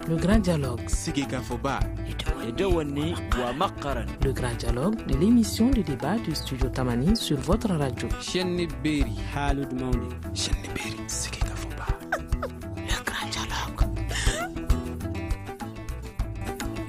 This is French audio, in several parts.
Le grand dialogue. Le grand dialogue de l'émission de débat du studio Tamani sur votre radio. Le grand dialogue.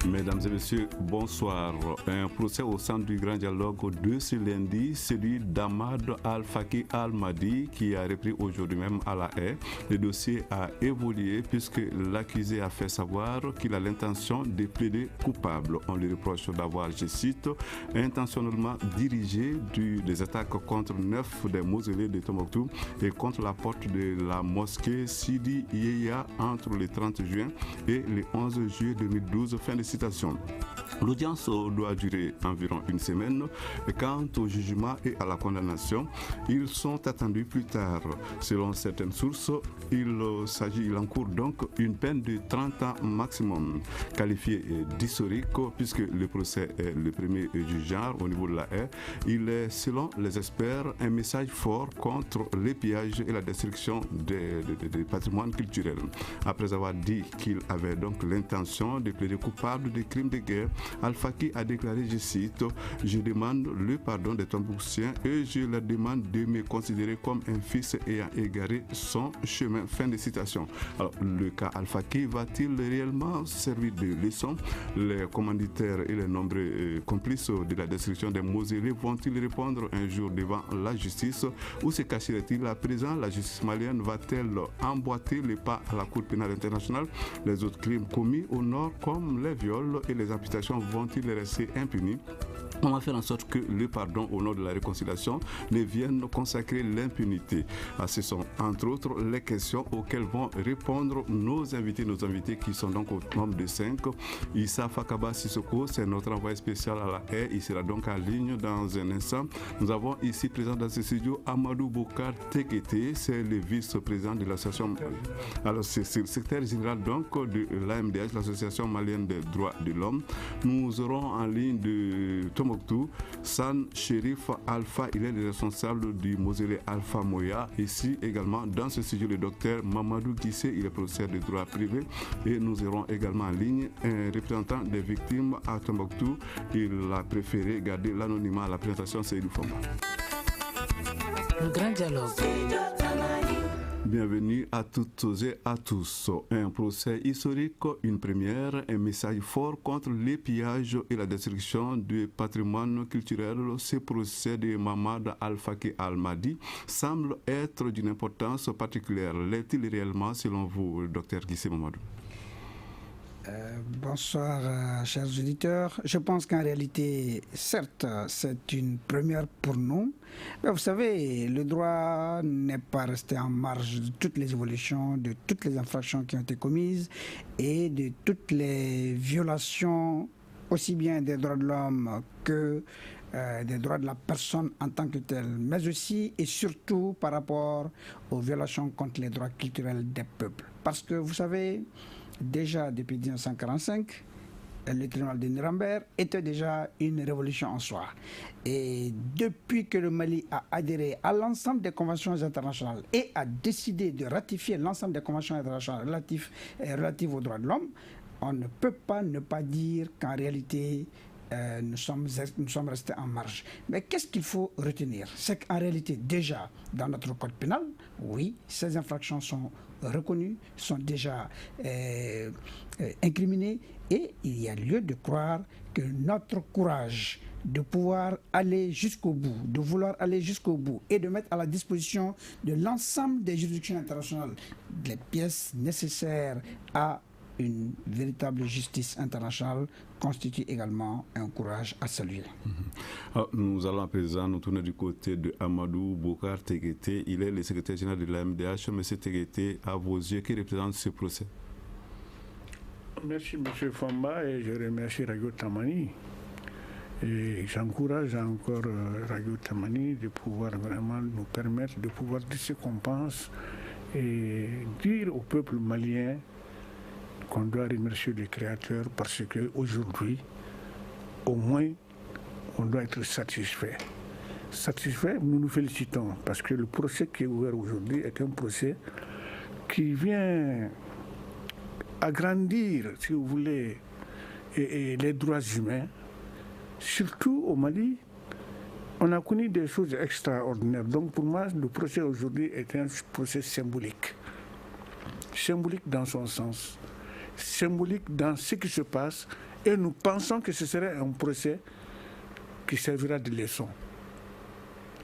Mesdames et messieurs, bonsoir. Un procès au centre du Grand Dialogue de ce lundi, celui d'Ahmad Al-Faki Al-Mahdi, qui a repris aujourd'hui même à La Haye. Le dossier a évolué puisque l'accusé a fait savoir qu'il a l'intention de plaider coupable. On lui reproche d'avoir, je cite, intentionnellement dirigé des attaques contre 9 des mausolées de Tombouctou et contre la porte de la mosquée Sidi Yeya entre le 30 juin et le 11 juillet 2012. Fin de citation. L'audience doit durer environ une semaine. Quant au jugement et à la condamnation, ils sont attendus plus tard. Selon certaines sources, il encourt donc une peine de 30 ans maximum, qualifiée d'historique puisque le procès est le premier du genre au niveau de La Haye. Il est, selon les experts, un message fort contre les pillages et la destruction des patrimoines culturels. Après avoir dit qu'il avait donc l'intention de plaider coupable des crimes de guerre, Al-Faki a déclaré, je cite, « Je demande le pardon des Tombouctiens et je leur demande de me considérer comme un fils ayant égaré son chemin. » Fin de citation. Alors, le cas Al-Faki va-t-il réellement servir de leçon? Les commanditaires et les nombreux complices de la destruction des mausolées vont-ils répondre un jour devant la justice? Où se cacherait-il à présent? La justice malienne va-t-elle emboîter les pas à la Cour pénale internationale? Les autres crimes commis au nord, comme les viols et les amputations, vont-ils rester impunis? On va faire en sorte que le pardon au nom de la réconciliation ne vienne consacrer l'impunité. Ce sont entre autres les questions auxquelles vont répondre nos invités qui sont donc au nombre de 5. Issa Fakaba Sissoko, c'est notre envoyé spécial à La Haye. Il sera donc en ligne dans un instant. Nous avons ici présent dans ce studio Amadou Boukar Tekete, c'est le vice-président de l'association. Alors c'est le secrétaire général donc de l'AMDH, l'association malienne des droits de l'homme. Nous aurons en ligne de Tombouctou San Sherif Alpha, il est le responsable du mausolée Alpha Moya. Ici également dans ce studio le docteur Mamadou Guissé, il est professeur de droit privé. Et nous aurons également en ligne un représentant des victimes à Tombouctou. Il a préféré garder l'anonymat. La présentation, c'est Seydou Famba. Le grand dialogue. Bienvenue à toutes et à tous. Un procès historique, une première, un message fort contre les pillages et la destruction du patrimoine culturel. Ce procès de Mahmad Al-Faki Al-Mahdi semble être d'une importance particulière. L'est-il réellement selon vous, docteur Guissé Mamadou? Bonsoir, chers auditeurs. Je pense qu'en réalité, certes, c'est une première pour nous. Mais vous savez, le droit n'est pas resté en marge de toutes les évolutions, de toutes les infractions qui ont été commises et de toutes les violations, aussi bien des droits de l'homme que des droits de la personne en tant que telle, mais aussi et surtout par rapport aux violations contre les droits culturels des peuples. Parce que vous savez, déjà depuis 1945, le tribunal de Nuremberg était déjà une révolution en soi. Et depuis que le Mali a adhéré à l'ensemble des conventions internationales et a décidé de ratifier l'ensemble des conventions internationales relatives aux droits de l'homme, on ne peut pas ne pas dire qu'en réalité, nous sommes restés en marge. Mais qu'est-ce qu'il faut retenir? C'est qu'en réalité, déjà, dans notre code pénal, oui, ces infractions sont reconnues, sont déjà incriminées, et il y a lieu de croire que notre courage de pouvoir aller jusqu'au bout, de vouloir aller jusqu'au bout et de mettre à la disposition de l'ensemble des juridictions internationales les pièces nécessaires à une véritable justice internationale constitue également un courage à saluer. Alors, nous allons à présent nous tourner du côté de Amadou Boukar Tekete. Il est le secrétaire général de l'AMDH. Monsieur Tekete, à vos yeux, qui représente ce procès? Merci M. Famba et je remercie Radio Tamani. Et j'encourage encore Radio Tamani de pouvoir vraiment nous permettre de pouvoir dire ce qu'on pense et dire au peuple malien qu'on doit remercier le Créateur parce qu'aujourd'hui, au moins, on doit être satisfait. Satisfait, nous nous félicitons parce que le procès qui est ouvert aujourd'hui est un procès qui vient agrandir, si vous voulez, et les droits humains, surtout au Mali, on a connu des choses extraordinaires. Donc pour moi, le procès aujourd'hui est un procès symbolique. Symbolique dans son sens, symbolique dans ce qui se passe, et nous pensons que ce serait un procès qui servira de leçon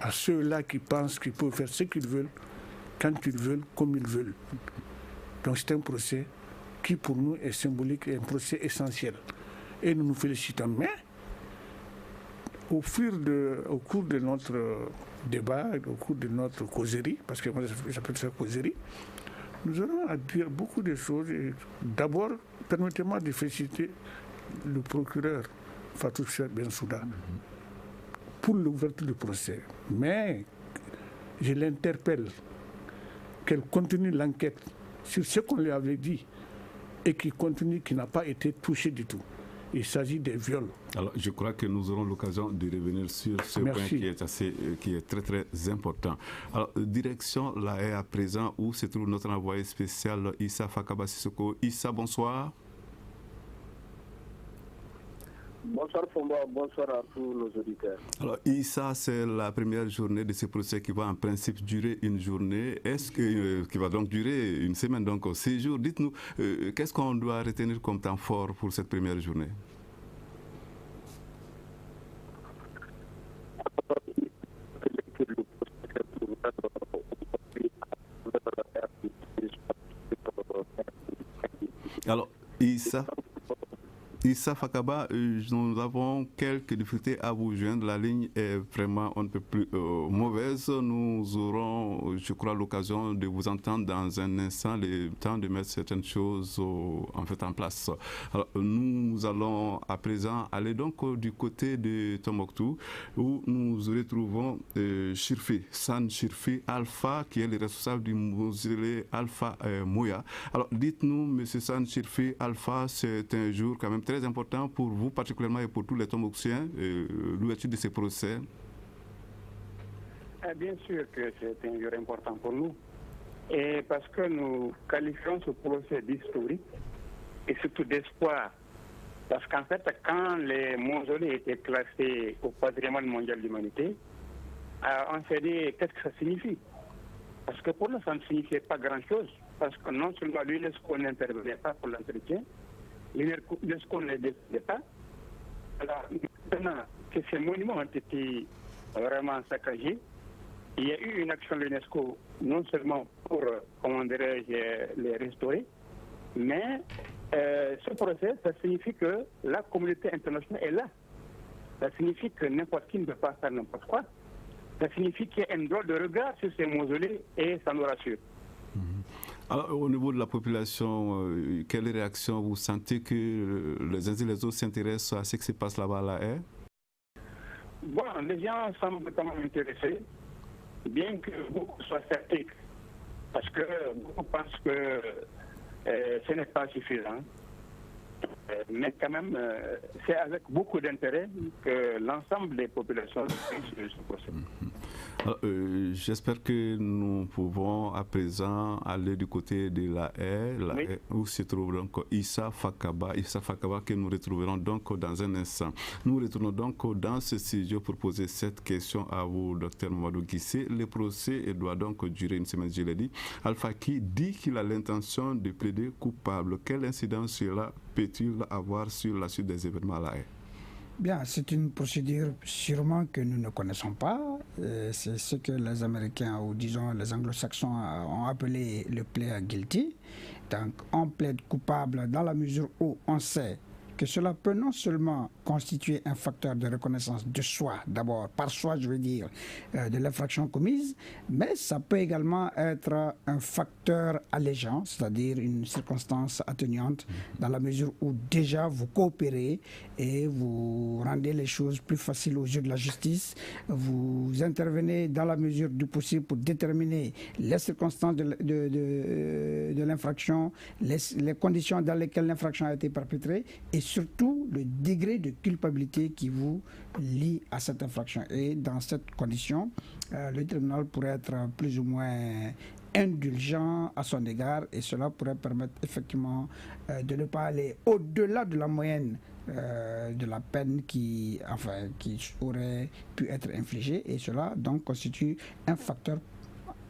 à ceux-là qui pensent qu'ils peuvent faire ce qu'ils veulent, quand ils veulent, comme ils veulent. Donc c'est un procès qui pour nous est symbolique et un procès essentiel. Et nous nous félicitons. Mais au cours de notre débat, au cours de notre causerie, parce que moi j'appelle ça causerie, nous aurons à dire beaucoup de choses. D'abord, permettez-moi de féliciter le procureur Fatou Bensouda pour l'ouverture du procès. Mais je l'interpelle qu'elle continue l'enquête sur ce qu'on lui avait dit et qui n'a pas été touché du tout. Il s'agit des viols. Alors, je crois que nous aurons l'occasion de revenir sur ce point qui est très très important. Alors, direction La Haye à présent, où se trouve notre envoyé spécial Issa Fakaba Sissoko. Issa, bonsoir. Bonsoir Fomba, bonsoir à tous nos auditeurs. Alors Issa, c'est la première journée de ce procès qui va en principe durer une journée. Est-ce que qui va donc durer une semaine, donc 6 jours? Dites-nous, qu'est-ce qu'on doit retenir comme temps fort pour cette première journée? Alors Issa Fakaba, nous avons quelques difficultés à vous joindre. La ligne est vraiment un peu plus mauvaise. Nous aurons, je crois, l'occasion de vous entendre dans un instant, le temps de mettre certaines choses en place. Alors, nous allons à présent aller donc du côté de Tombouctou, où nous retrouvons San Chirfi Alpha, qui est le responsable du mausolée Alpha Moya. Alors, dites-nous, monsieur San Chirfi Alpha, c'est un jour quand même très important pour vous particulièrement et pour tous les Tombouctiens, l'ouverture de ces procès. Bien sûr que c'est un jour important pour nous, et parce que nous qualifions ce procès d'historique et surtout d'espoir. Parce qu'en fait, quand les mausolées étaient classés au patrimoine mondial de l'humanité, on s'est dit qu'est-ce que ça signifie. Parce que pour nous, ça ne signifiait pas grand-chose. Parce que non seulement l'UNESCO n'intervenait pas pour l'entretien, l'UNESCO ne décidait pas. Alors, maintenant que ces monuments ont été vraiment saccagés, il y a eu une action de l'UNESCO, non seulement pour, comment dirais-je, les restaurer, mais ce procès, ça signifie que la communauté internationale est là. Ça signifie que n'importe qui ne peut pas faire n'importe quoi. Ça signifie qu'il y a un droit de regard sur ces mausolées et ça nous rassure. Alors, au niveau de la population, quelle réaction vous sentez que les uns et les autres s'intéressent à ce qui se passe là-bas à La Haye? Bon, les gens semblent quand même intéressés, bien que beaucoup soient sceptiques, parce que beaucoup pensent que ce n'est pas suffisant. Mais quand même, c'est avec beaucoup d'intérêt que l'ensemble des populations se procèdent. J'espère que nous pouvons à présent aller du côté de La Haye, oui, où se trouve donc Issa Fakaba que nous retrouverons donc dans un instant. Nous retournons donc dans ce studio pour poser cette question à vous, Dr Mamadou Guissé. Le procès doit donc durer une semaine, je l'ai dit. Alpha qui dit qu'il a l'intention de plaider coupable. Quelle incidence cela peut-il avoir sur la suite des événements à La Haye? Bien, c'est une procédure sûrement que nous ne connaissons pas. C'est ce que les Américains ou disons les Anglo-Saxons ont appelé le plea guilty. Donc on plaide coupable dans la mesure où on sait que cela peut non seulement constituer un facteur de reconnaissance de soi, d'abord par soi je veux dire, de l'infraction commise, mais ça peut également être un facteur allégeant, c'est-à-dire une circonstance atténuante dans la mesure où déjà vous coopérez et vous rendez les choses plus faciles aux yeux de la justice, vous intervenez dans la mesure du possible pour déterminer les circonstances de l'infraction, les conditions dans lesquelles l'infraction a été perpétrée et surtout le degré de culpabilité qui vous lie à cette infraction. Et dans cette condition, le tribunal pourrait être plus ou moins indulgent à son égard, et cela pourrait permettre effectivement de ne pas aller au-delà de la moyenne de la peine qui aurait pu être infligée, et cela donc constitue un facteur,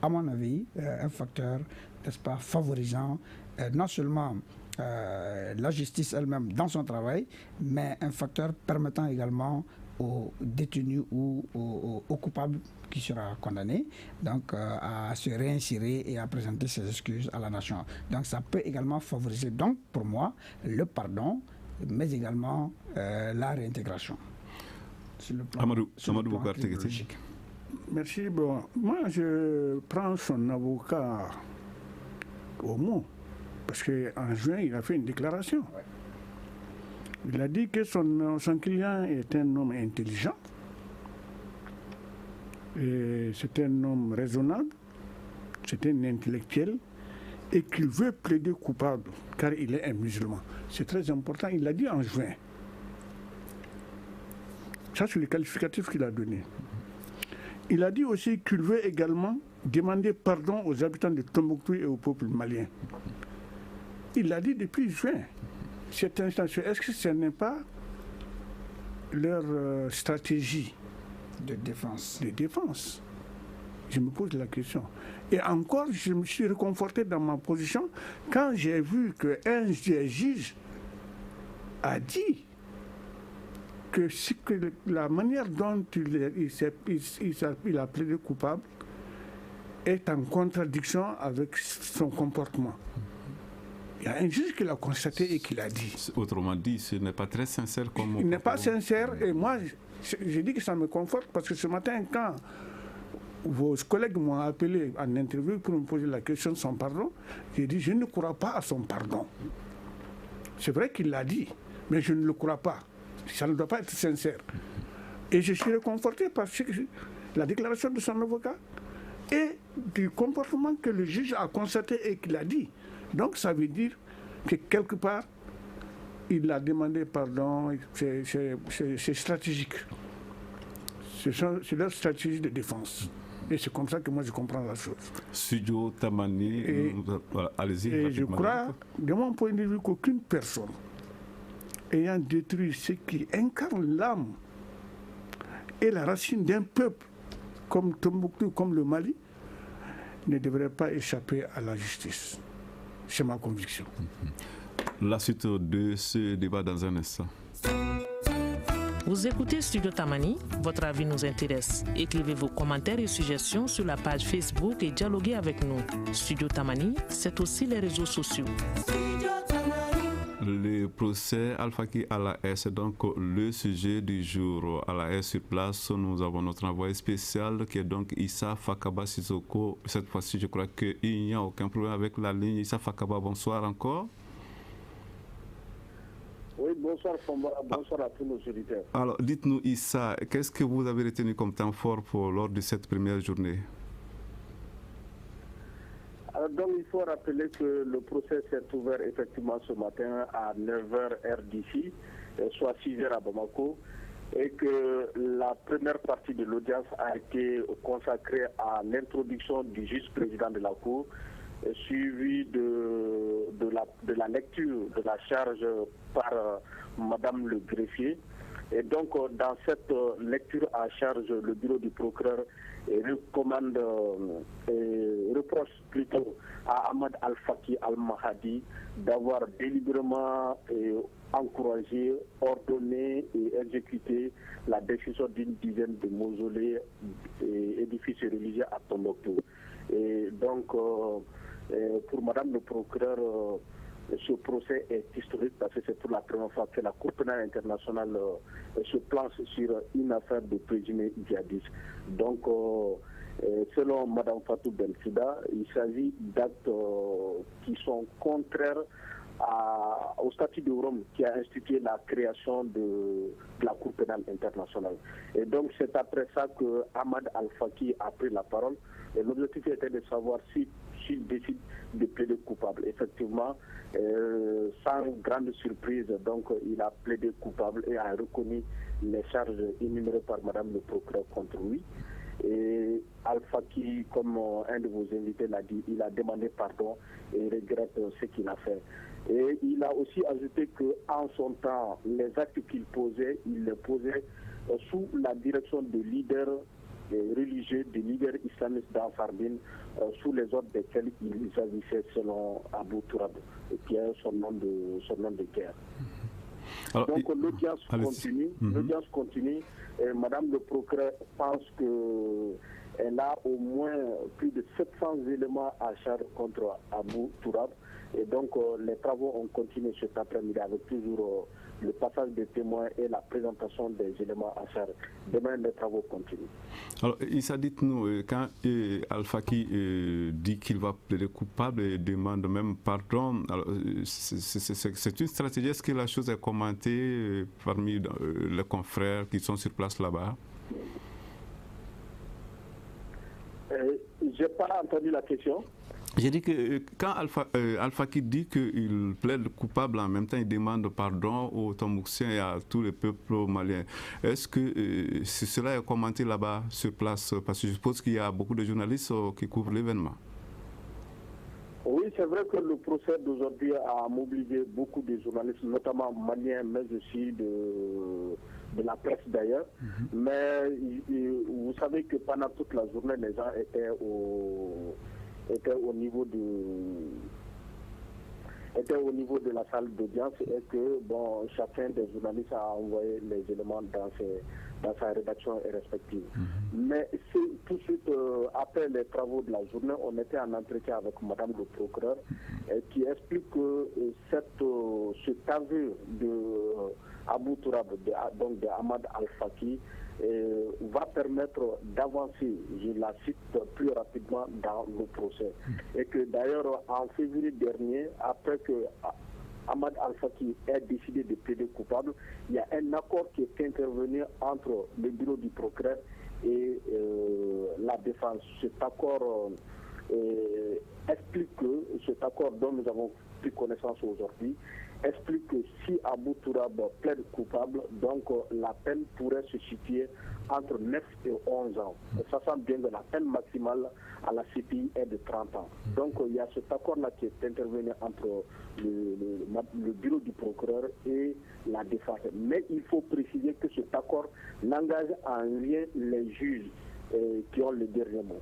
à mon avis, un facteur, n'est-ce pas, favorisant non seulement la justice elle-même dans son travail, mais un facteur permettant également aux détenus ou aux coupables qui sera condamné donc à se réinsérer et à présenter ses excuses à la nation. Donc ça peut également favoriser, donc pour moi, le pardon, mais également la réintégration. Sur le plan, Amadou criminologique. Merci. Bon, moi, je prends son avocat au mot, parce qu'en juin, il a fait une déclaration. Ouais. Il a dit que son client est un homme intelligent, et c'est un homme raisonnable, c'est un intellectuel, et qu'il veut plaider coupable, car il est un musulman. C'est très important, il l'a dit en juin. Ça, c'est le qualificatif qu'il a donné. Il a dit aussi qu'il veut également demander pardon aux habitants de Tombouctou et au peuple malien. Il l'a dit depuis juin. Cette instance, est-ce que ce n'est pas leur stratégie de défense? Je me pose la question. Et encore, je me suis réconforté dans ma position quand j'ai vu qu'un juge a dit que la manière dont il a plaidé coupable est en contradiction avec son comportement. Il y a un juge qui l'a constaté et qui l'a dit. Autrement dit, ce n'est pas très sincère comme... Il n'est pas sincère, et moi, j'ai dit que ça me conforte, parce que ce matin, quand vos collègues m'ont appelé en interview pour me poser la question de son pardon, j'ai dit, je ne crois pas à son pardon. C'est vrai qu'il l'a dit, mais je ne le crois pas. Ça ne doit pas être sincère. Et je suis réconforté par la déclaration de son avocat et du comportement que le juge a constaté et qu'il a dit. Donc ça veut dire que quelque part, il a demandé pardon, c'est stratégique. C'est leur stratégie de défense. Et c'est comme ça que moi je comprends la chose. Studio Tamani, allez-y. Et je crois, de mon point de vue, qu'aucune personne ayant détruit ce qui incarne l'âme et la racine d'un peuple comme Tombouctou, comme le Mali, ne devrait pas échapper à la justice. C'est ma conviction. La suite de ce débat dans un instant. Vous écoutez Studio Tamani, votre avis nous intéresse. Écrivez vos commentaires et suggestions sur la page Facebook et dialoguez avec nous. Studio Tamani, c'est aussi les réseaux sociaux. Le procès Al-Faki à la S est donc le sujet du jour. À la S sur place, nous avons notre envoyé spécial qui est donc Issa Fakaba Sissoko. Cette fois-ci, je crois qu'il n'y a aucun problème avec la ligne. Issa Fakaba, bonsoir encore. Oui, bonsoir Fomba, bonsoir à tous nos auditeurs. Alors, dites-nous Issa, qu'est-ce que vous avez retenu comme temps fort lors de cette première journée? Alors, donc, il faut rappeler que le procès s'est ouvert effectivement ce matin à 9h heure d'ici, soit 6h à Bamako, et que la première partie de l'audience a été consacrée à l'introduction du juge-président de la Cour, suivi de la lecture de la charge par Madame le greffier. Et donc, dans cette lecture à charge, le bureau du procureur reproche plutôt à Ahmad Al-Faki Al-Mahadi d'avoir délibérément encouragé, ordonné et exécuté la destruction d'une dizaine de mausolées et édifices religieux à Tombouctou. Et donc, pour Madame le procureur, ce procès est historique parce que c'est pour la première fois que la Cour pénale internationale se planche sur une affaire de présumés djihadistes. Donc, selon Mme Fatou Bensouda, il s'agit d'actes qui sont contraires au statut de Rome qui a institué la création de la Cour pénale internationale. Et donc, c'est après ça que Ahmad Al-Faki a pris la parole. Et l'objectif était de savoir s'il décide de plaider coupable. Effectivement, sans grande surprise, donc il a plaidé coupable et a reconnu les charges énumérées par Madame le procureur contre lui. Et Al-Faki, comme un de vos invités l'a dit, il a demandé pardon et regrette ce qu'il a fait. Et il a aussi ajouté qu'en son temps, les actes qu'il posait, il les posait sous la direction de leaders religieux, des leaders islamistes d'Ansardine, sous les ordres desquels il agissait selon Abou Tourab, qui est son nom de guerre. Alors, donc l'audience continue. Et Madame le procureur pense qu'elle a au moins plus de 700 éléments à charge contre Abou Tourab. Et donc les travaux ont continué cet après-midi avec toujours le passage des témoins et la présentation des éléments à charge. Demain, les travaux continuent. Alors, Issa, dites-nous, quand Al-Faki dit qu'il va plaider coupable et demande même pardon, c'est une stratégie. Est-ce que la chose est commentée parmi les confrères qui sont sur place là-bas? Je n'ai pas entendu la question. J'ai dit que quand Al-Faki dit qu'il plaide coupable, en même temps il demande pardon aux Tombouctiens et à tous les peuples maliens. Est-ce que cela est commenté là-bas sur place? Parce que je suppose qu'il y a beaucoup de journalistes qui couvrent l'événement. Oui, c'est vrai que le procès d'aujourd'hui a mobilisé beaucoup de journalistes, notamment maliens, mais aussi de la presse d'ailleurs. Mais vous savez que pendant toute la journée, les gens étaient au niveau de la salle d'audience et que chacun des journalistes a envoyé les éléments dans sa rédaction respective. Mais tout de suite après les travaux de la journée, on était en entretien avec Madame le procureur qui explique que cet aveu de Abou Tourab, donc de Ahmad Al-Faki, va permettre d'avancer, je la cite, plus rapidement dans le procès. Et que d'ailleurs, en février dernier, après que Ahmad Al-Faki ait décidé de plaider coupable, il y a un accord qui est intervenu entre le bureau du procureur et la défense. Cet accord explique que, cet accord dont nous avons pris connaissance aujourd'hui, explique que si Abou Tourab plaide coupable, donc la peine pourrait se situer entre 9 et 11 ans. Sachant bien que la peine maximale à la CPI est de 30 ans. Donc il y a cet accord-là qui est intervenu entre le bureau du procureur et la défense. Mais il faut préciser que cet accord n'engage en rien les juges qui ont le dernier mot.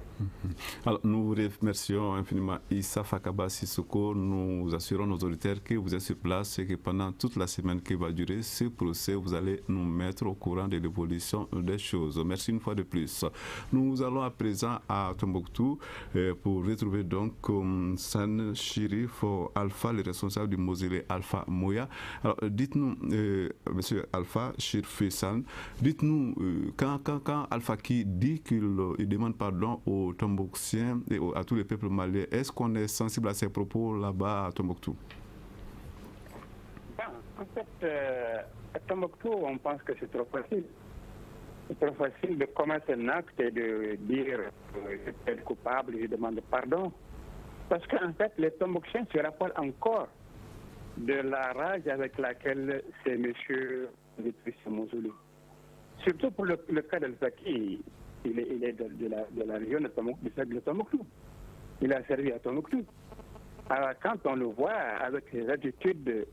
Alors, nous vous remercions infiniment Issa Fakaba Sissoko. Nous assurons nos auditeurs que vous êtes sur place et que pendant toute la semaine qui va durer ce procès, vous allez nous mettre au courant de l'évolution des choses. Merci une fois de plus. Nous allons à présent à Tombouctou pour retrouver donc San Chirif Alpha, le responsable du mausolée Alpha Moya. Alors, dites-nous, monsieur Alpha Chirif San, dites-nous, quand Alpha qui dit qu'il demande pardon aux Tombouctiens et à tous les peuples maliens, est-ce qu'on est sensible à ces propos là-bas à Tombouctou? En fait, à Tombouctou, on pense que c'est trop facile. C'est trop facile de commettre un acte et de dire je suis coupable, je demande pardon. Parce qu'en fait, les Tombouctiens se rappellent encore de la rage avec laquelle ces messieurs détruisent ce mausolée. Surtout pour le cas d'Al-Faki. Il est de la région de Tombouctou. Il a servi à Tombouctou. Alors quand on le voit avec les attitudes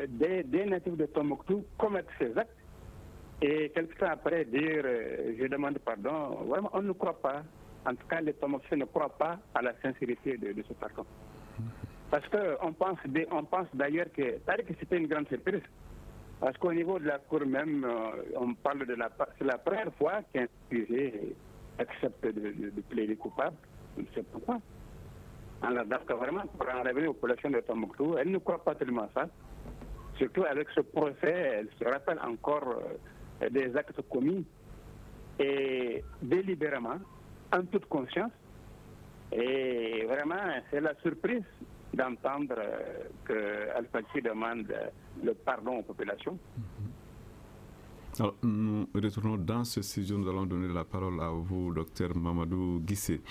des natifs de Tombouctou commettre ces actes, et quelque temps après dire je demande pardon, vraiment on ne croit pas. En tout cas, les Tombouctiens ne croient pas à la sincérité de ce pardon. Parce qu'on pense d'ailleurs que c'était une grande surprise. Parce qu'au niveau de la Cour même, on parle c'est la première fois qu'un accusé accepte de plaider coupable. Je ne sais pourquoi. Alors, donc, vraiment, pour en revenir aux populations de Tombouctou, elles ne croient pas tellement ça. Surtout avec ce procès, elles se rappellent encore des actes commis et délibérément, en toute conscience. Et vraiment, c'est la surprise d'entendre que Al-Faki demande le pardon aux populations. Alors, nous retournons dans ce studio. Nous allons donner la parole à vous, docteur Mamadou Guissé.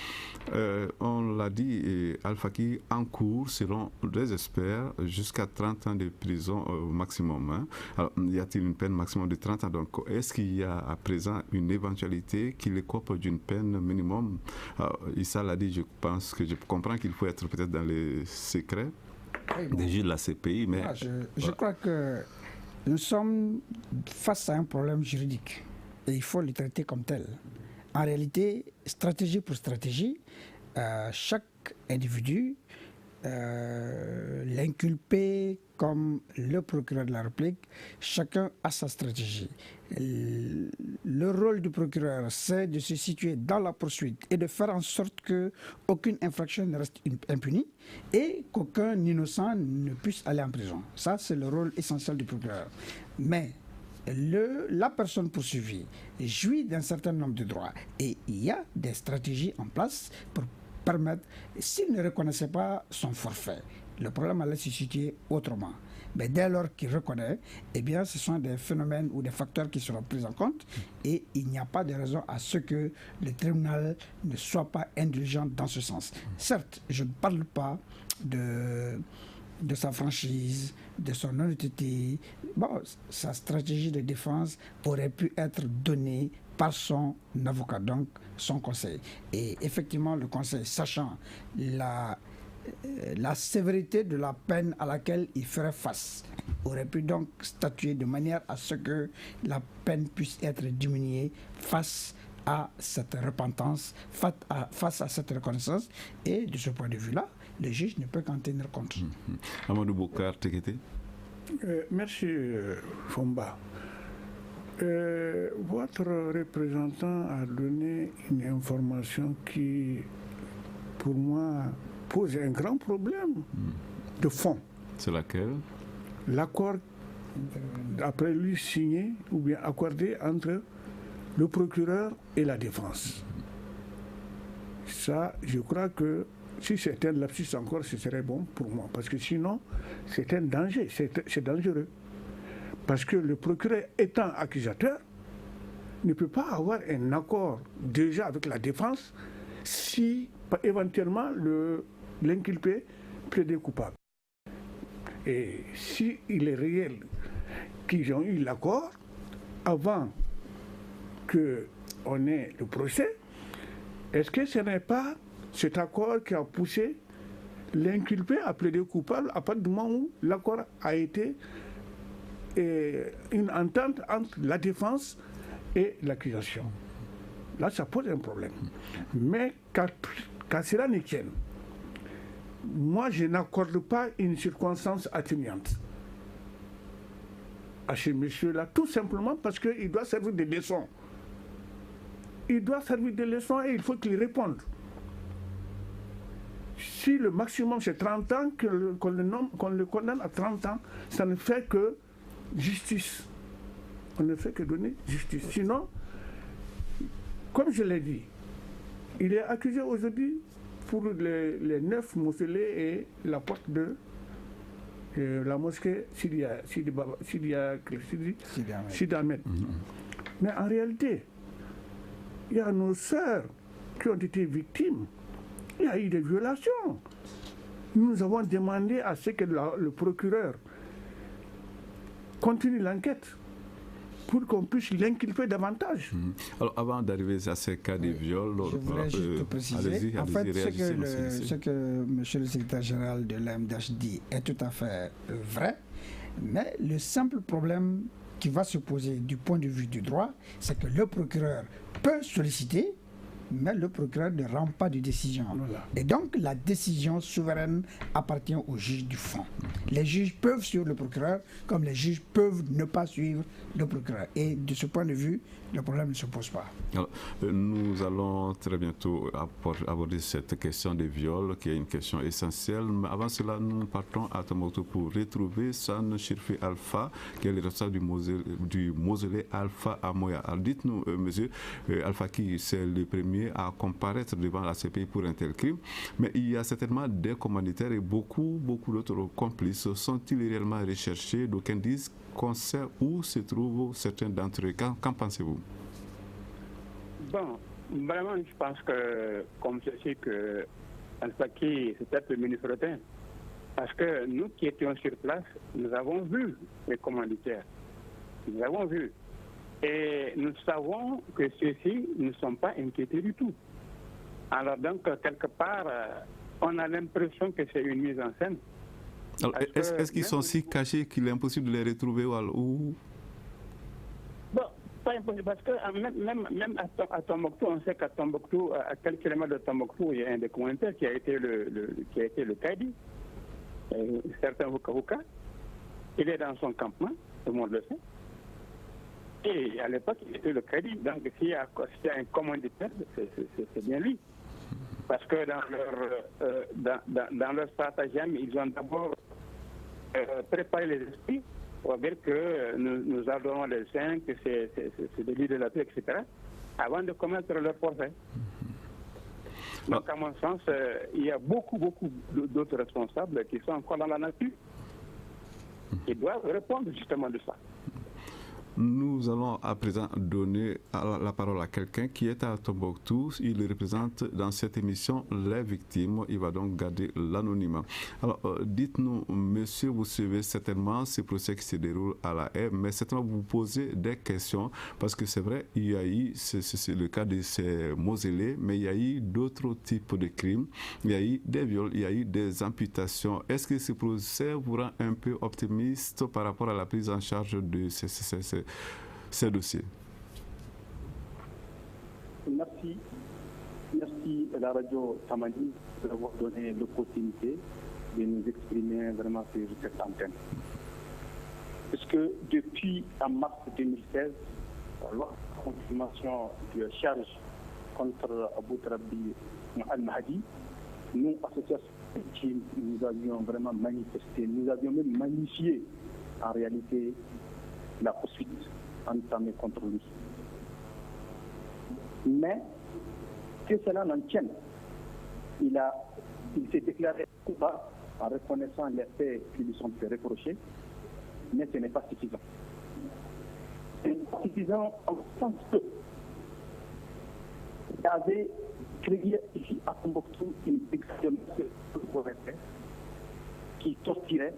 On l'a dit, Al-Faki encourt, selon les experts, jusqu'à 30 ans de prison au maximum. Hein. Alors, y a-t-il une peine maximum de 30 ans? Donc, est-ce qu'il y a à présent une éventualité qu'il écope d'une peine minimum? Issa l'a dit, je comprends qu'il faut être peut-être dans les secrets des juges de la CPI, mais... Je crois que nous sommes face à un problème juridique et il faut le traiter comme tel. En réalité, stratégie pour stratégie, chaque individu, l'inculpé comme le procureur de la République, chacun a sa stratégie. Le rôle du procureur, c'est de se situer dans la poursuite et de faire en sorte qu'aucune infraction ne reste impunie et qu'aucun innocent ne puisse aller en prison. Ça, c'est le rôle essentiel du procureur. Mais la personne poursuivie jouit d'un certain nombre de droits et il y a des stratégies en place pour permettre, s'il ne reconnaissait pas son forfait, le problème allait se situer autrement. Mais dès lors qu'il reconnaît, eh bien, ce sont des phénomènes ou des facteurs qui seront pris en compte et il n'y a pas de raison à ce que le tribunal ne soit pas indulgent dans ce sens. Certes, je ne parle pas de sa franchise, de son honnêteté. Bon, sa stratégie de défense aurait pu être donnée par son avocat, donc son conseil. Et effectivement, le conseil, sachant la sévérité de la peine à laquelle il ferait face, aurait pu donc statuer de manière à ce que la peine puisse être diminuée face à cette repentance, face à cette reconnaissance. Et de ce point de vue-là, le juge ne peut qu'en tenir compte. Amadou Boukar Tekete. Merci Fomba. Votre représentant a donné une information qui, pour moi, pose un grand problème de fond. C'est laquelle? L'accord, après lui signé ou bien accordé entre le procureur et la défense. Ça, je crois que si c'était un lapsus encore, ce serait bon pour moi. Parce que sinon, c'est un danger, c'est dangereux. Parce que le procureur étant accusateur, ne peut pas avoir un accord déjà avec la défense si éventuellement l'inculpé plaide coupable. Et si il est réel qu'ils ont eu l'accord avant qu'on ait le procès, est-ce que ce n'est pas cet accord qui a poussé l'inculpé à plaider coupable à partir du moment où l'accord a été une entente entre la défense et l'accusation? Là, ça pose un problème. Mais qu'à cela ne tienne, moi, je n'accorde pas une circonstance atténuante à ce monsieur-là, tout simplement parce qu'il doit servir de leçon. Il doit servir de leçon et il faut qu'il réponde. Si le maximum c'est 30 ans, qu'on le condamne à 30 ans, ça ne fait que justice. On ne fait que donner justice. Sinon, comme je l'ai dit, il est accusé aujourd'hui pour les 9 mausolées et la porte de la mosquée Sidi Ahmed. Mais en réalité, il y a nos sœurs qui ont été victimes. Il y a eu des violations. Nous avons demandé à ce que le procureur continue l'enquête pour qu'on puisse l'inculper davantage. Alors, avant d'arriver à ces cas de viol, je voudrais juste préciser. En fait, ce que M. le secrétaire général de l'AMDH dit est tout à fait vrai, mais le simple problème qui va se poser du point de vue du droit, c'est que le procureur peut solliciter, mais le procureur ne rend pas de décision. Voilà. Et donc, la décision souveraine appartient au juge du fond. Les juges peuvent suivre le procureur, comme les juges peuvent ne pas suivre le procureur. Et de ce point de vue, le problème ne se pose pas. Alors, nous allons très bientôt aborder cette question des viols, qui est une question essentielle. Mais avant cela, nous partons à Tombouctou pour retrouver San Chirfi Alpha, qui est le responsable du mausolée Alpha à Moya. Alors, dites-nous, monsieur, Alpha qui c'est le premier amené à comparaître devant la CPI pour un tel crime. Mais il y a certainement des commanditaires et beaucoup d'autres complices. Sont-ils réellement recherchés? D'aucuns disent qu'on sait où se trouvent certains d'entre eux. Qu'en pensez-vous? Bon, vraiment, je pense que, comme je sais que Al-Faki, c'est peut-être le ministre. Parce que nous qui étions sur place, nous avons vu les commanditaires. Nous avons vu. Et nous savons que ceux-ci ne sont pas inquiétés du tout. Alors donc, quelque part, on a l'impression que c'est une mise en scène. Alors, est-ce qu'ils sont si cachés qu'il est impossible de les retrouver ou... Bon, pas impossible, parce que même à Tombouctou, on sait qu'à Tombouctou, à quelques kilomètres de Tombouctou, il y a un des commanditaires qui a été le Kadi, un certain Huka. Il est dans son campement, tout le monde le sait. Et à l'époque, il était le Kadi. Donc, s'il y a un commanditaire, c'est bien lui. Parce que dans leur stratagème, ils ont d'abord préparé les esprits pour dire que nous adorons les saints, que c'est des de la paix, etc., avant de commettre leur procès. Donc, à mon sens, il y a beaucoup d'autres responsables qui sont encore dans la nature et doivent répondre justement de ça. Nous allons à présent donner la parole à quelqu'un qui est à Tombouctou. Il représente dans cette émission les victimes. Il va donc garder l'anonymat. Alors, dites-nous, monsieur, vous suivez certainement ce procès qui se déroule à La Haye, mais certainement vous posez des questions parce que c'est vrai, il y a eu, c'est le cas de ces mausolées, mais il y a eu d'autres types de crimes. Il y a eu des viols, il y a eu des amputations. Est-ce que ce procès vous rend un peu optimiste par rapport à la prise en charge de ces dossiers? Merci la radio Tamani d'avoir donné l'opportunité de nous exprimer vraiment sur cette antenne. Parce que depuis en mars 2016, la confirmation de charge contre Abu Trabi Al-Mahdi, nous, associations, nous avions vraiment manifesté, nous avions même magnifié en réalité la poursuite entamée contre lui. Mais que cela n'en tienne, il s'est déclaré coupable en reconnaissant les faits qui lui sont reprochés, mais ce n'est pas suffisant. C'est suffisant en sens que il y avait créé ici à Tombouctou une section qui torturait,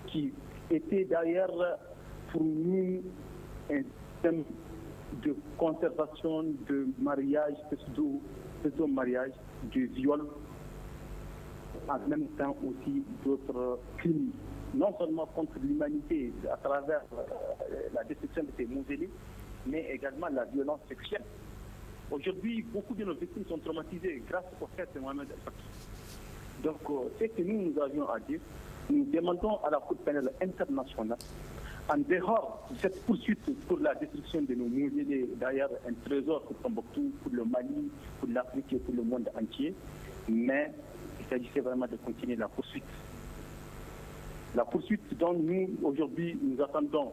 qui était d'ailleurs pour nous un système de conservation de mariage, pseudo-mariage, de viol, en même temps aussi d'autres crimes, non seulement contre l'humanité à travers la destruction de ces mausolées, mais également la violence sexuelle. Aujourd'hui, beaucoup de nos victimes sont traumatisées grâce au fait de Mohamed El-Faki. Donc, ce que nous avions à dire, nous demandons à la Cour pénale internationale, en dehors de cette poursuite pour la destruction de nos mausolées, d'ailleurs un trésor pour Tombouctou, pour le Mali, pour l'Afrique et pour le monde entier, mais il s'agissait vraiment de continuer la poursuite. La poursuite dont nous, aujourd'hui, nous attendons,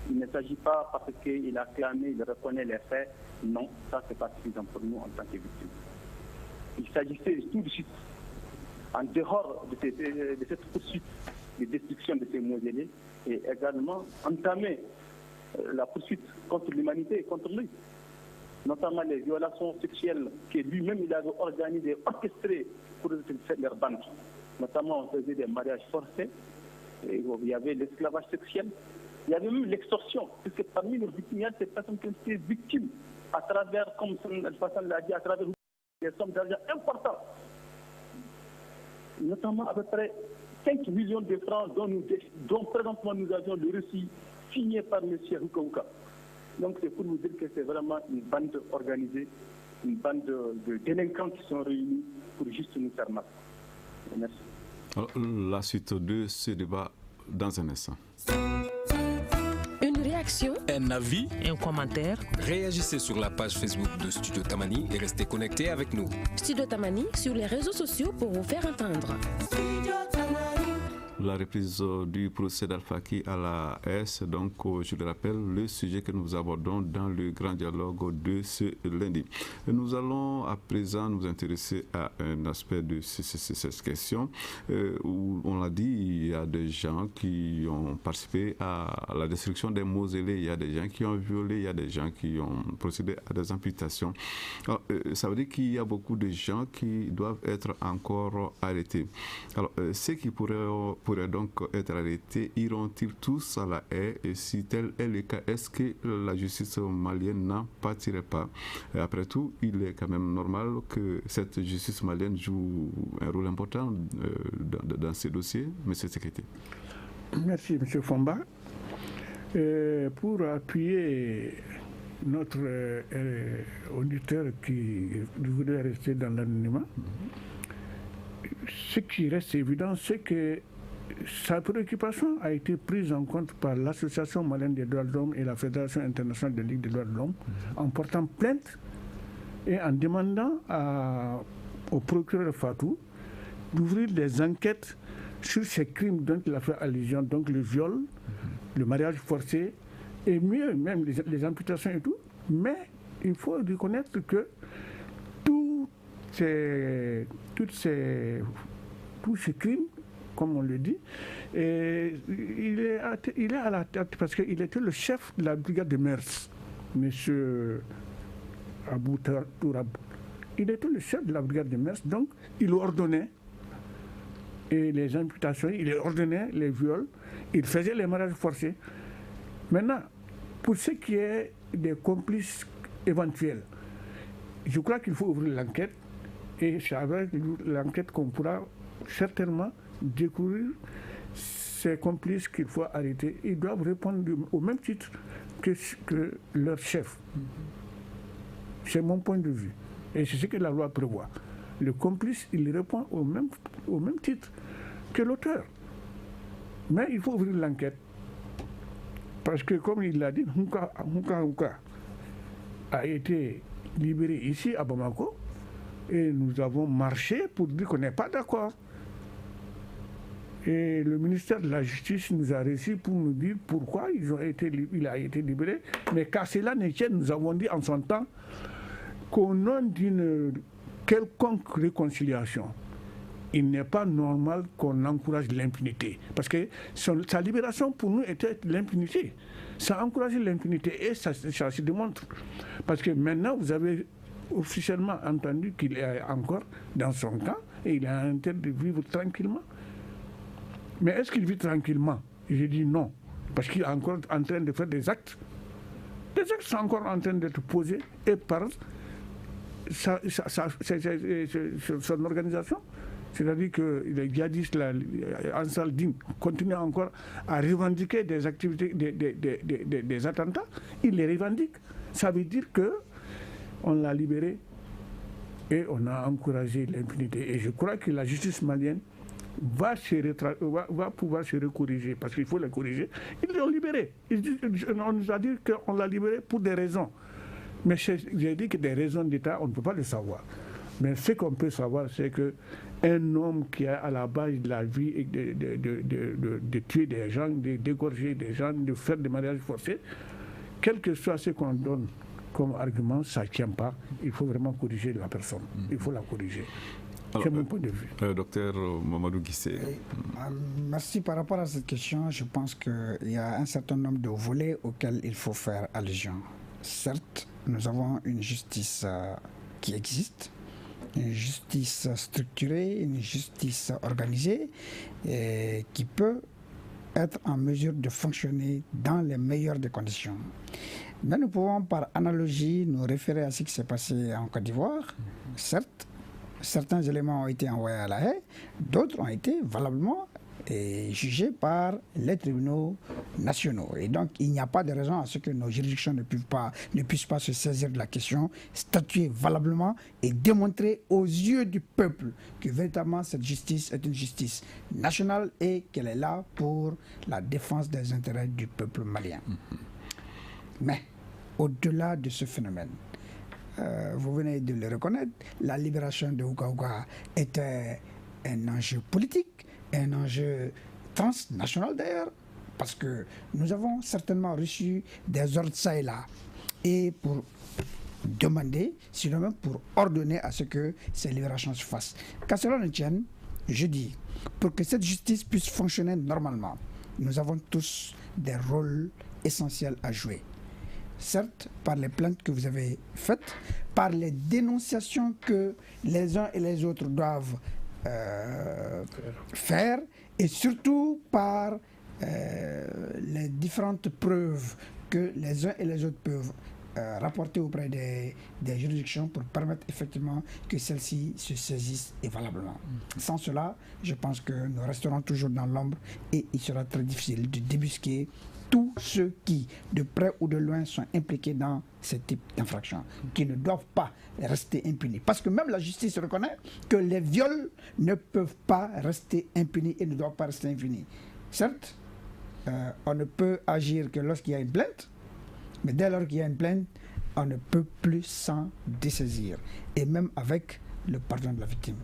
il ne s'agit pas parce qu'il a clamé, il reconnaît les faits, non, ça c'est pas suffisant pour nous en tant que victimes. Il s'agissait tout de suite, en dehors de cette poursuite de destruction de ces mausolées, et également entamer la poursuite contre l'humanité et contre lui, notamment les violations sexuelles que lui-même il avait organisées, orchestrées pour faire leur bande. Notamment on faisait des mariages forcés, et il y avait l'esclavage sexuel, il y avait même l'extorsion, puisque parmi les victimes, il y a ces personnes qui étaient victimes à travers, comme Al-Fassan l'a dit, à travers des sommes d'argent importantes, notamment à peu près 5 millions de francs dont présentement nous avions le récit signé par M. Huka. Donc c'est pour nous dire que c'est vraiment une bande organisée, une bande de délinquants qui sont réunis pour juste nous faire mal. Merci. Alors, la suite de ce débat dans un instant. Une réaction, un avis, un commentaire. Réagissez sur la page Facebook de Studio Tamani et restez connectés avec nous. Studio Tamani sur les réseaux sociaux pour vous faire entendre. la reprise du procès d'Al-Faki à la S. Donc, je le rappelle, le sujet que nous abordons dans le grand dialogue de ce lundi. Nous allons à présent nous intéresser à un aspect de cette question où, on l'a dit, il y a des gens qui ont participé à la destruction des mausolées, il y a des gens qui ont violé, il y a des gens qui ont procédé à des amputations. Alors, ça veut dire qu'il y a beaucoup de gens qui doivent être encore arrêtés. Alors, ceux qui pourraient donc être arrêtés, iront-ils tous à la haie? Et si tel est le cas, est-ce que la justice malienne n'en pâtirait pas? Et après tout, il est quand même normal que cette justice malienne joue un rôle important dans ces dossiers, M. Sékété. Merci, M. Fomba. Pour appuyer notre auditeur qui voudrait rester dans l'anonymat, ce qui reste évident, c'est que sa préoccupation a été prise en compte par l'Association malienne des droits de l'homme et la Fédération internationale des ligues des droits de l'homme en portant plainte et en demandant au procureur Fatou d'ouvrir des enquêtes sur ces crimes dont il a fait allusion, donc le viol, le mariage forcé et mieux, même les amputations et tout. Mais il faut reconnaître que tous ces crimes, comme on le dit, il est à la tête parce qu'il était le chef de la brigade de Mers, M. Abou Tourab. Il était le chef de la brigade de Mers, donc il ordonnait les amputations, il ordonnait les viols, il faisait les mariages forcés. Maintenant, pour ce qui est des complices éventuels, je crois qu'il faut ouvrir l'enquête et c'est avec l'enquête qu'on pourra certainement découvrir ces complices qu'il faut arrêter. Ils doivent répondre au même titre que leur chef. C'est mon point de vue. Et c'est ce que la loi prévoit. Le complice, il répond au même titre que l'auteur. Mais il faut ouvrir l'enquête. Parce que, comme il l'a dit, Houka a été libéré ici à Bamako et nous avons marché pour dire qu'on n'est pas d'accord. Et le ministère de la Justice nous a reçus pour nous dire pourquoi il a été libéré. Mais qu'à cela ne tienne, nous avons dit en son temps qu'au nom d'une quelconque réconciliation, il n'est pas normal qu'on encourage l'impunité. Parce que sa libération pour nous était l'impunité. Ça encourage l'impunité et ça se démontre. Parce que maintenant, vous avez officiellement entendu qu'il est encore dans son camp et il est en train de vivre tranquillement. Mais est-ce qu'il vit tranquillement? J'ai dit non. Parce qu'il est encore en train de faire des actes. Des actes sont encore en train d'être posés et par son organisation. C'est-à-dire que les djihadistes, Ansar Dine, continuent encore à revendiquer des activités, des attentats. Ils les revendiquent. Ça veut dire qu'on l'a libéré et on a encouragé l'impunité. Et je crois que la justice malienne va pouvoir se recorriger, parce qu'il faut les corriger. Ils l'ont libéré. On nous a dit qu'on l'a libéré pour des raisons. Mais j'ai dit que des raisons d'État, on ne peut pas le savoir. Mais ce qu'on peut savoir, c'est qu'un homme qui est à la base de la vie et de tuer des gens, de dégorger des gens, de faire des mariages forcés, quel que soit ce qu'on donne comme argument, ça ne tient pas. Il faut vraiment corriger la personne. Il faut la corriger. C'est mon point de vue. Docteur Mamadou Guissé. Merci. Par rapport à cette question, je pense qu'il y a un certain nombre de volets auxquels il faut faire allusion. Certes, nous avons une justice qui existe, une justice structurée, une justice organisée qui peut être en mesure de fonctionner dans les meilleures des conditions. Mais nous pouvons par analogie nous référer à ce qui s'est passé en Côte d'Ivoire. Certes, certains éléments ont été envoyés à la haie, d'autres ont été valablement jugés par les tribunaux nationaux. Et donc, il n'y a pas de raison à ce que nos juridictions ne puissent pas se saisir de la question, statuer valablement et démontrer aux yeux du peuple que véritablement cette justice est une justice nationale et qu'elle est là pour la défense des intérêts du peuple malien. Mais, au-delà de ce phénomène, vous venez de le reconnaître, la libération de Houka était un enjeu politique, un enjeu transnationale d'ailleurs, parce que nous avons certainement reçu des ordres ça et là, et pour demander, sinon même pour ordonner à ce que ces libérations se fassent. Qu'à cela ne tienne, je dis, pour que cette justice puisse fonctionner normalement, nous avons tous des rôles essentiels à jouer. Certes, par les plaintes que vous avez faites, par les dénonciations que les uns et les autres doivent faire, et surtout par les différentes preuves que les uns et les autres peuvent rapporter auprès des juridictions pour permettre effectivement que celles-ci se saisissent et valablement. Sans cela, je pense que nous resterons toujours dans l'ombre et il sera très difficile de débusquer tous ceux qui, de près ou de loin, sont impliqués dans ce type d'infraction, qui ne doivent pas rester impunis. Parce que même la justice reconnaît que les viols ne peuvent pas rester impunis et ne doivent pas rester impunis. Certes, on ne peut agir que lorsqu'il y a une plainte, mais dès lors qu'il y a une plainte, on ne peut plus s'en dessaisir. Et même avec le pardon de la victime.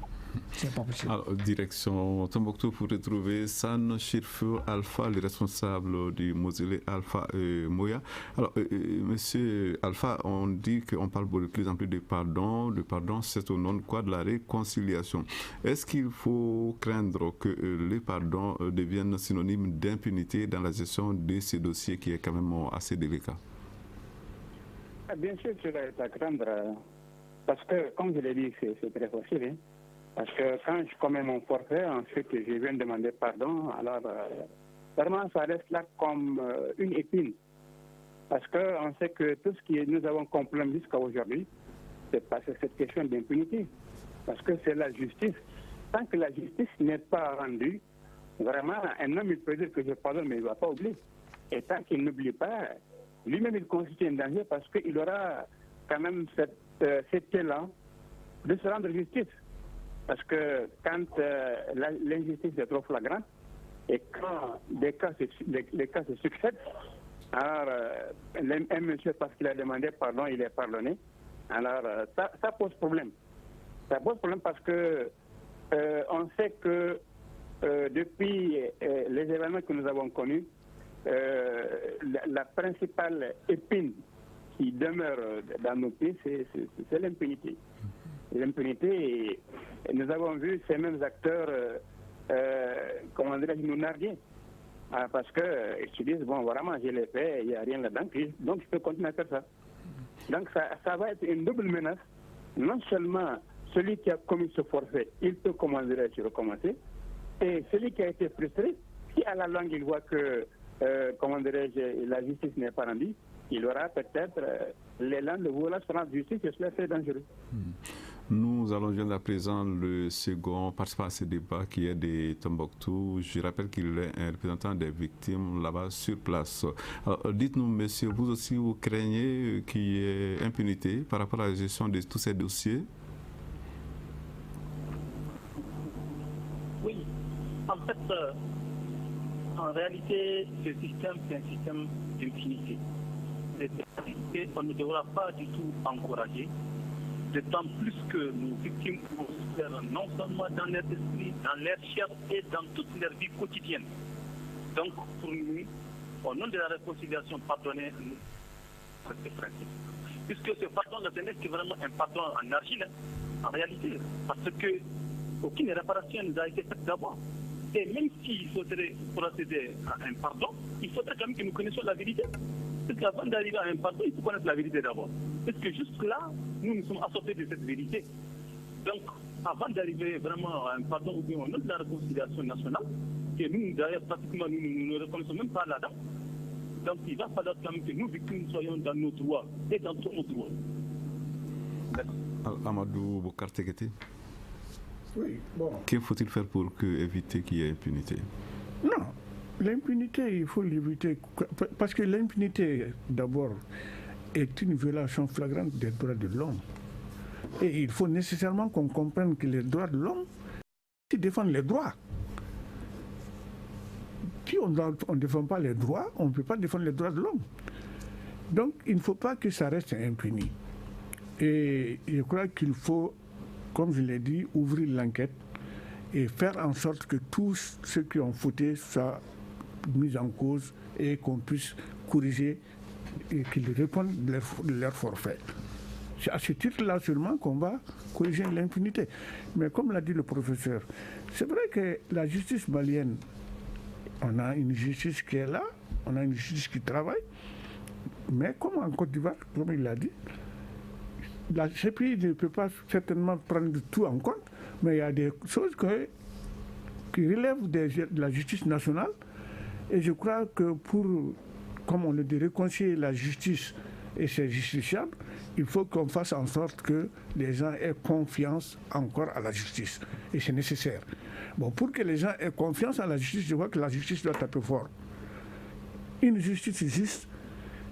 C'est pas possible. Alors, direction Tombouctou pour retrouver San Chirfou Alpha, le responsable du mausolée Alpha Moya. Alors, monsieur Alpha, on dit qu'on parle de plus en plus de pardon. Le pardon, c'est au nom de quoi? De la réconciliation. Est-ce qu'il faut craindre que le pardon devienne synonyme d'impunité dans la gestion de ces dossiers qui est quand même assez délicat? Bien sûr, cela est à craindre. Parce que, comme je l'ai dit, c'est très facile. Hein. Parce que quand je commets mon forfait, ensuite je viens demander pardon, alors vraiment ça reste là comme une épine. Parce qu'on sait que tout ce que nous avons compris jusqu'à aujourd'hui, c'est parce que cette question d'impunité. Parce que c'est la justice. Tant que la justice n'est pas rendue, vraiment, un homme il peut dire que je pardonne, mais il ne va pas oublier. Et tant qu'il n'oublie pas, lui-même il constitue un danger parce qu'il aura quand même cet élan de se rendre justice. Parce que quand l'injustice est trop flagrante et quand les cas se succèdent, alors un monsieur, parce qu'il a demandé pardon, il est pardonné. Alors ça pose problème. Ça pose problème parce que on sait que depuis les événements que nous avons connus, la principale épine qui demeure dans nos pays, c'est l'impunité. L'impunité, et nous avons vu ces mêmes acteurs, comment dirais-je, nous narguer. Parce qu'ils se disent, bon, vraiment, je l'ai fait, il n'y a rien là-dedans, donc je peux continuer à faire ça. Donc ça va être une double menace. Non seulement celui qui a commis ce forfait, il peut, comment dirais-je, recommencer, et celui qui a été frustré, si à la langue il voit que, comment dirais-je, la justice n'est pas rendue, il aura peut-être l'élan de vouloir se rendre justice et cela c'est dangereux. Nous allons joindre à présent le second participant à ce débat qui est de Tombouctou. Je rappelle qu'il est un représentant des victimes là-bas sur place. Alors, dites-nous, monsieur, vous aussi, vous craignez qu'il y ait impunité par rapport à la gestion de tous ces dossiers? Oui, en fait, en réalité, ce système, c'est un système d'impunité. On ne devra pas du tout encourager, d'autant plus que nos victimes vont se faire non seulement dans leur esprit, dans leur chair et dans toute leur vie quotidienne. Donc, pour nous, au nom de la réconciliation, pardonner, c'est principe. Puisque ce pardon ne n'est que vraiment un pardon en argile, en réalité, parce que aucune réparation nous a été faite d'abord. Et même s'il faudrait procéder à un pardon, il faudrait quand même que nous connaissions la vérité. Parce qu'avant d'arriver à un pardon, il faut connaître la vérité d'abord. Parce que jusque-là, nous sommes assortis de cette vérité. Donc, avant d'arriver vraiment à un pardon ou bien au nom de la réconciliation nationale, que nous, d'ailleurs, pratiquement, nous ne reconnaissons même pas là-dedans. Donc, il va falloir quand même que nous, victimes, soyons dans nos droits et dans tous nos droits. Amadou Bokartekete. Oui, bon. Que faut-il faire pour éviter qu'il y ait impunité? Non, l'impunité, il faut l'éviter. Parce que l'impunité, d'abord, est une violation flagrante des droits de l'homme. Et il faut nécessairement qu'on comprenne que les droits de l'homme, ils défendent les droits. Si on ne défend pas les droits, on ne peut pas défendre les droits de l'homme. Donc, il ne faut pas que ça reste impuni. Et je crois qu'il faut, comme je l'ai dit, ouvrir l'enquête et faire en sorte que tous ceux qui ont fauté soient mis en cause et qu'on puisse corriger et qu'ils répondent de leur forfait. C'est à ce titre-là seulement qu'on va corriger l'impunité. Mais comme l'a dit le professeur, c'est vrai que la justice malienne, on a une justice qui est là, on a une justice qui travaille, mais comme en Côte d'Ivoire, comme il l'a dit, la CPI ne peut pas certainement prendre tout en compte, mais il y a des choses qui relèvent de la justice nationale. Et je crois que pour, comme on le dit, réconcilier la justice et ses justiciables, il faut qu'on fasse en sorte que les gens aient confiance encore à la justice. Et c'est nécessaire. Bon, pour que les gens aient confiance à la justice, je vois que la justice doit taper fort. Une justice juste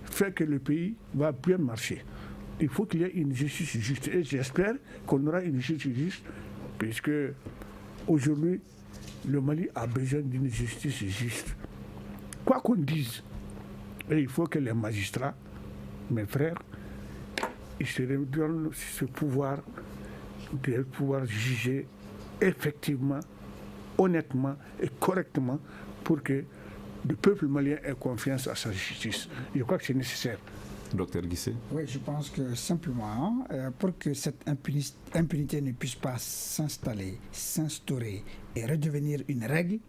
fait que le pays va bien marcher. Il faut qu'il y ait une justice juste. Et j'espère qu'on aura une justice juste, puisque aujourd'hui, le Mali a besoin d'une justice juste. Quoi qu'on dise, et il faut que les magistrats, mes frères, ils se donnent ce pouvoir de pouvoir juger effectivement, honnêtement et correctement pour que le peuple malien ait confiance à sa justice. Je crois que c'est nécessaire. Docteur Guissé. Oui, je pense que simplement, pour que cette impunité ne puisse pas s'installer, s'instaurer et redevenir une règle,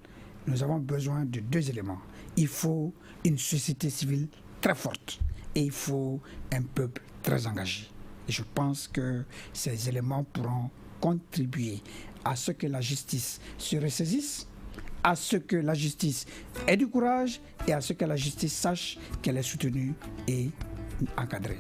nous avons besoin de deux éléments. Il faut une société civile très forte et il faut un peuple très engagé. Et je pense que ces éléments pourront contribuer à ce que la justice se ressaisisse, à ce que la justice ait du courage et à ce que la justice sache qu'elle est soutenue et encadrée.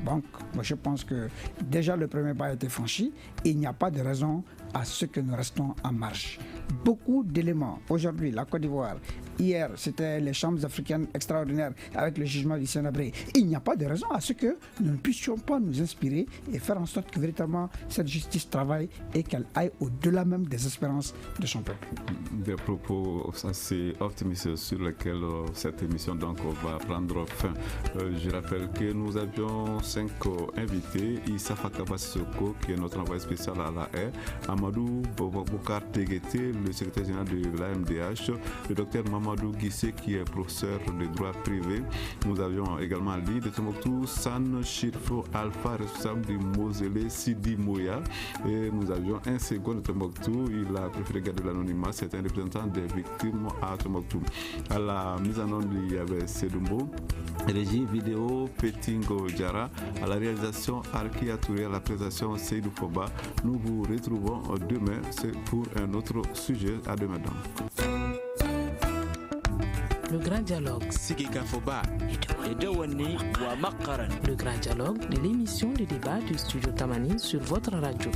Donc, moi je pense que déjà le premier pas a été franchi et il n'y a pas de raison à ce que nous restons en marge. Beaucoup d'éléments. Aujourd'hui, la Côte d'Ivoire, hier, c'était les chambres africaines extraordinaires avec le jugement du Sénabré. Il n'y a pas de raison à ce que nous ne puissions pas nous inspirer et faire en sorte que véritablement cette justice travaille et qu'elle aille au-delà même des espérances de son peuple. Des propos assez optimistes sur lesquels cette émission donc va prendre fin. Je rappelle que nous avions 5 invités. Issa Fakaba Soko, qui est notre envoyé spécial à la haie, Amadou Bokar Teguete, le secrétaire général de l'AMDH, le docteur Mamadou Guissé, qui est professeur de droit privé. Nous avions également Ali de Tombouctou, San Chirfo Alpha, responsable du Moselle Sidi Moya. Et nous avions un second de Tombouctou, il a préféré garder l'anonymat, c'est un représentant des victimes à Tombouctou. À la mise en onde, il y avait Sedumbo, régie vidéo Petingo Diara, à la réalisation Arkia Touré, à la présentation Seydou Foba. Nous vous retrouvons demain, c'est pour un autre sujet. À demain donc. Le grand dialogue. Le grand dialogue de l'émission de débat du Studio Tamani sur votre radio.